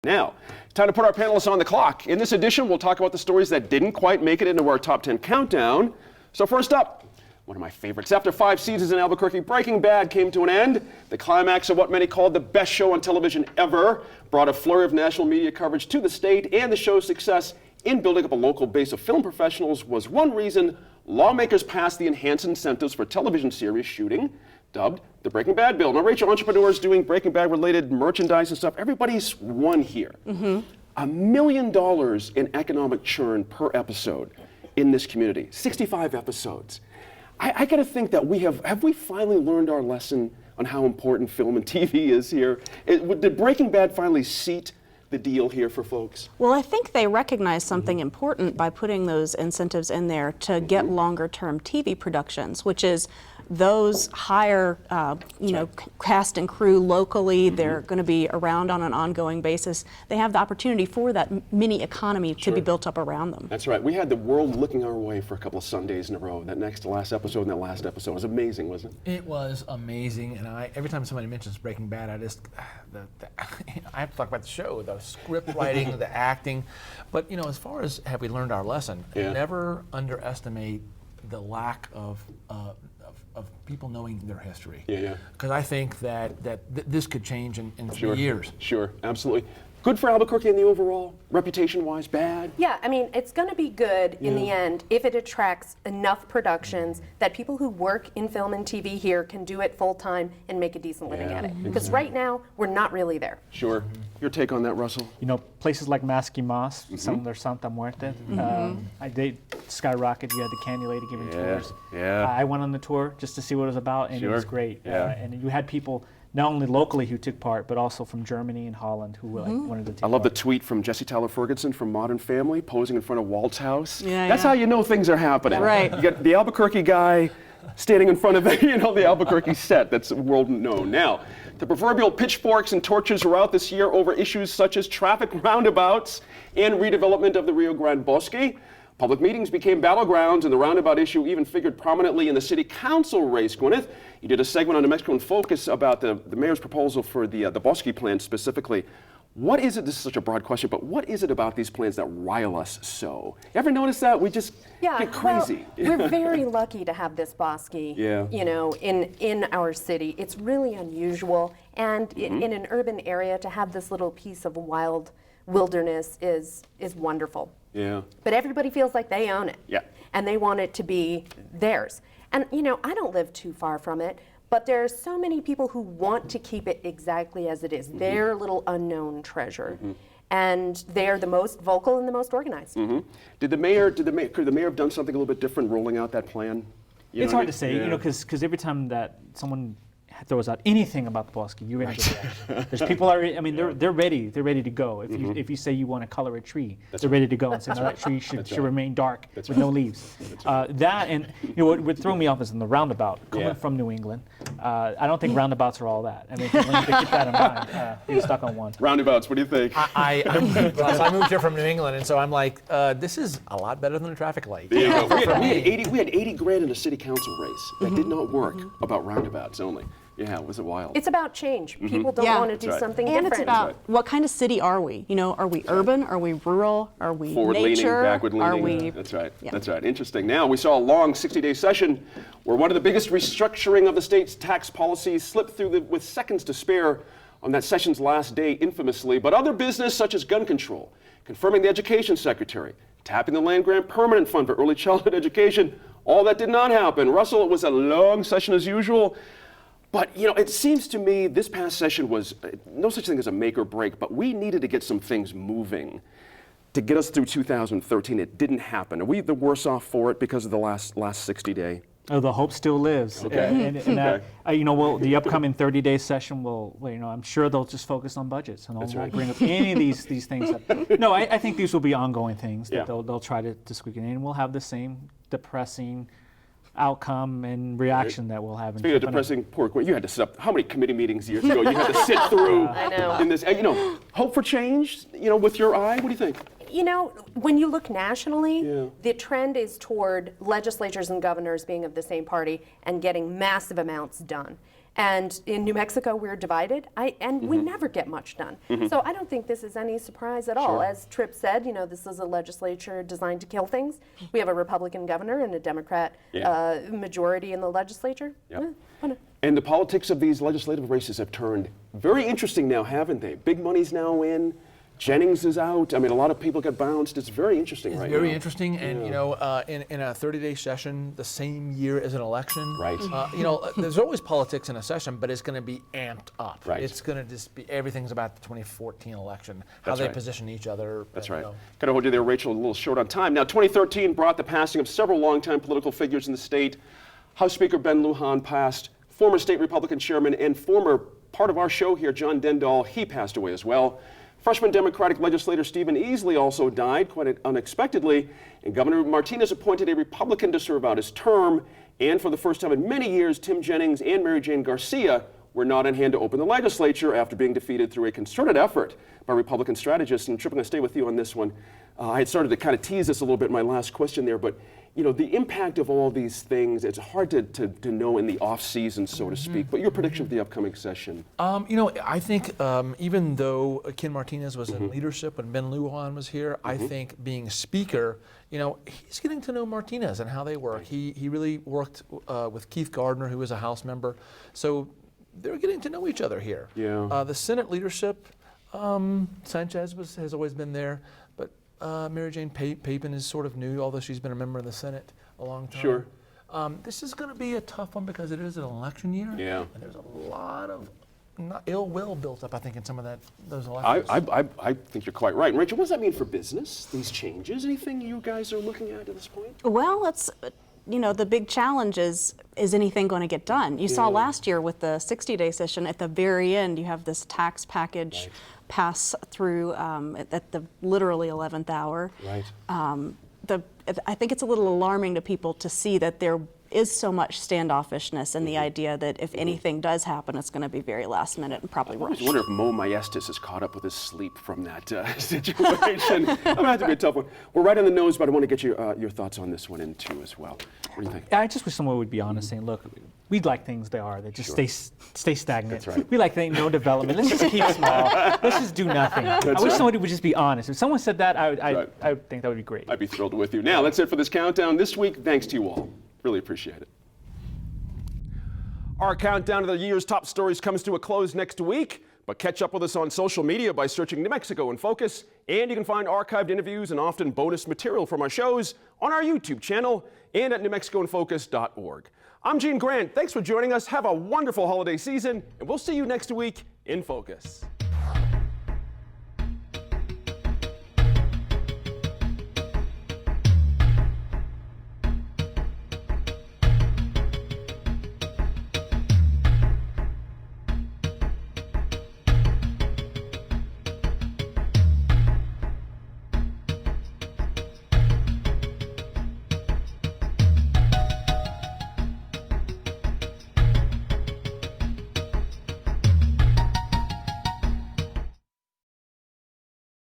Now, it's time to put our panelists on the clock. In this edition, we'll talk about the stories that didn't quite make it into our top 10 countdown. So first up, one of my favorites. After 5 seasons in Albuquerque, Breaking Bad came to an end. The climax of what many called the best show on television ever brought a flurry of national media coverage to the state, and the show's success in building up a local base of film professionals was one reason lawmakers passed the enhanced incentives for television series shooting, dubbed the Breaking Bad bill. Now, Rachel, entrepreneurs doing Breaking Bad related merchandise and stuff, everybody's won here. $1 million in economic churn per episode in this community, 65 episodes. I gotta think that have we finally learned our lesson on how important film and TV is here? Did Breaking Bad finally seat the deal here for folks? Well, I think they recognize something important by putting those incentives in there to get longer term TV productions, which is those hire, cast and crew locally. They're going to be around on an ongoing basis. They have the opportunity for that mini economy to be built up around them. That's right. We had the world looking our way for a couple of Sundays in a row. That next to last episode and that last episode was amazing, wasn't it? It was amazing, and every time somebody mentions Breaking Bad, I have to talk about the show, the script writing, the acting. But as far as have we learned our lesson, never underestimate the lack of people knowing their history. Because I think that this could change in 3 years. Sure, absolutely. Good for Albuquerque in the overall, reputation-wise, bad? Yeah, I mean, it's going to be good in the end if it attracts enough productions that people who work in film and TV here can do it full-time and make a decent living at it. Because right now, we're not really there. Sure. Your take on that, Russell? Places like Masquimas, some of their Santa Muerte, they skyrocket. You had the Candy Lady giving tours. I went on the tour just to see what it was about, and it was great. And you had people not only locally who took part, but also from Germany and Holland who wanted to take part. I love the tweet from Jesse Tyler Ferguson from Modern Family, posing in front of Walt's house. That's how you know things are happening. Right. You got the Albuquerque guy standing in front of the Albuquerque set that's world known. Now, the proverbial pitchforks and torches were out this year over issues such as traffic roundabouts and redevelopment of the Rio Grande Bosque. Public meetings became battlegrounds, and the roundabout issue even figured prominently in the city council race. Gwyneth, you did a segment on New Mexico in Focus about the mayor's proposal for the Bosque plan specifically. What is it, this is such a broad question, but what is it about these plans that rile us so? You ever notice that? We just get crazy. Well, we're very lucky to have this Bosque, in our city. It's really unusual, and in an urban area to have this little piece of wild wilderness is wonderful. But everybody feels like they own it. And they want it to be theirs. And I don't live too far from it, but there are so many people who want to keep it exactly as it is, their little unknown treasure. And they're the most vocal and the most organized. Could the mayor have done something a little bit different rolling out that plan? It's hard to say, because every time that someone throws out anything about the Bosque, you're going to get reaction. There's people they're ready to go. If you say you want to color a tree, they're ready to go and say no, that tree should remain dark with no leaves. That and what would throw me off is in the roundabout coming from New England. I don't think roundabouts are all that. I mean, people need to keep that in mind. Being stuck on one. Roundabouts, what do you think? I moved here from New England, and so I'm like, this is a lot better than a traffic light. We had 80 grand in a city council race that did not work about roundabouts only. Yeah, was it wild? It's about change. People don't want to do something different. And it's about what kind of city are we? Are we urban? Are we rural? Are we nature? Backward-leaning. Are we? That's right. That's right. Interesting. Now, we saw a long 60-day session where one of the biggest restructuring of the state's tax policies slipped through with seconds to spare on that session's last day, infamously. But other business, such as gun control, confirming the education secretary, tapping the land-grant permanent fund for early childhood education, all that did not happen. Russell, it was a long session as usual. But, it seems to me this past session was no such thing as a make or break, but we needed to get some things moving to get us through 2013. It didn't happen. Are we the worse off for it because of the last 60-day? Oh, the hope still lives. Okay. The upcoming 30-day session will, I'm sure they'll just focus on budgets and they'll bring up any of these things. I think these will be ongoing things that they'll try to squeak in, and we'll have the same depressing outcome and reaction that we'll have. Speaking of depressing, you had to sit up. How many committee meetings years ago you had to sit through? I know. In this, hope for change. With your eye, what do you think? When you look nationally, the trend is toward legislatures and governors being of the same party and getting massive amounts done. And in New Mexico, we're divided, and we never get much done. So I don't think this is any surprise at all. As Tripp said, you know, this is a legislature designed to kill things. We have a Republican governor and a Democrat majority in the legislature. And the politics of these legislative races have turned very interesting now, haven't they? Big money's now in. Jennings is out. I mean, a lot of people get bounced. It's very interesting right now. Very interesting, and you know, in a 30-day session, the same year as an election, Right. You know, there's always politics in a session, but it's going to be amped up. Right. It's going to just be everything's about the 2014 election, how That's they right. position each other. That's and, right. you know. Got to hold you there, Rachel, a little short on time. Now, 2013 brought the passing of several longtime political figures in the state. House Speaker Ben Lujan passed, former state Republican chairman and former part of our show here, John Dendall, he passed away as well. Freshman Democratic legislator Stephen Easley also died quite unexpectedly, and Governor Martinez appointed a Republican to serve out his term. And for the first time in many years, Tim Jennings and Mary Jane Garcia were not on hand to open the legislature after being defeated through a concerted effort by Republican strategists. And Tripp, I'm going to stay with you on this one. I had started to kind of tease this a little bit in my last question there, but you know, the impact of all these things, it's hard to know in the off season, so to speak. But your prediction for the upcoming session? You know, I think even though Ken Martinez was in leadership when Ben Lujan was here, I think being speaker, you know, he's getting to know Martinez and how they work. He really worked with Keith Gardner, who was a House member. So they're getting to know each other here. Yeah. The Senate leadership, Sanchez has always been there, but Mary Jane Papin is sort of new, although she's been a member of the Senate a long time. Sure. This is going to be a tough one because it is an election year. Yeah. And there's a lot of ill will built up, I think, in some of those elections. I think you're quite right. And Rachel, what does that mean for business, these changes? Anything you guys are looking at this point? Well, it's, you know, the big challenge is anything going to get done? You saw last year with the 60-day session, at the very end, you have this tax package pass through at the literally 11th hour. Right. I think it's a little alarming to people to see that there is so much standoffishness in the idea that if anything does happen, it's going to be very last minute and probably I always rushed. wonder if Mo Maestas is caught up with his sleep from that situation. That might have to be a tough one. We're right on the nose, but I want to get your thoughts on this one in too as well. What do you think? I just wish someone would be honest, saying, "Look, we'd like things they are. They just stay stagnant. That's right. We like no development. Let's just keep small. Let's just do nothing." I wish somebody would just be honest. If someone said that, I would think that would be great. I'd be thrilled with you. Now, that's it for this countdown this week. Thanks to you all. Really appreciate it. Our countdown to the year's top stories comes to a close next week, but catch up with us on social media by searching New Mexico in Focus, and you can find archived interviews and often bonus material from our shows on our YouTube channel and at newmexicoinfocus.org. I'm Gene Grant. Thanks for joining us. Have a wonderful holiday season, and we'll see you next week in Focus.